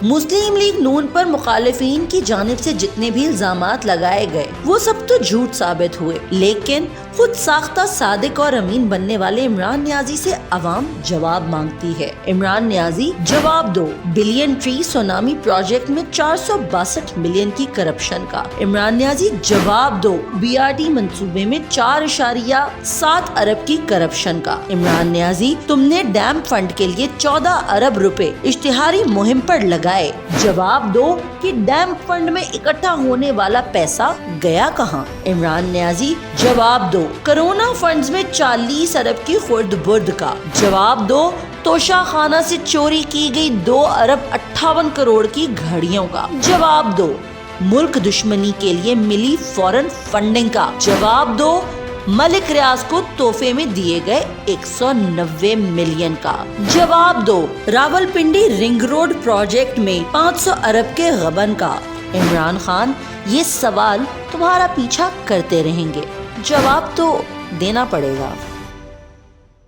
مسلم league نون پر مخالفین کی جانب سے جتنے بھی الزامات لگائے گئے وہ سب تو جھوٹ ثابت ہوئے، لیکن خود ساختہ صادق اور امین بننے والے عمران نیازی سے عوام جواب مانگتی ہے۔ عمران نیازی جواب دو، بلین ٹری سونامی پروجیکٹ میں 462 ملین کی کرپشن کا۔ عمران نیازی جواب دو، BRT منصوبے میں 4.7 ارب کی کرپشن کا۔ عمران نیازی تم نے ڈیم فنڈ کے لیے 14 ارب روپے اشتہاری مہم پر لگائے، جواب دو کہ ڈیم فنڈ میں اکٹھا ہونے والا پیسہ گیا کہاں؟ عمران نیازی جواب دو، کرونا فنڈز میں 40 ارب کی خرد برد کا، جواب دو توشہ خانہ سے چوری کی گئی 2 ارب 58 کروڑ کی گھڑیوں کا، جواب دو ملک دشمنی کے لیے ملی فورن فنڈنگ کا، جواب دو ملک ریاض کو تحفے میں دیے گئے 190 ملین کا، جواب دو راولپنڈی رنگ روڈ پروجیکٹ میں 500 ارب کے غبن کا۔ عمران خان یہ سوال تمہارا پیچھا کرتے رہیں گے، جواب تو دینا پڑے گا۔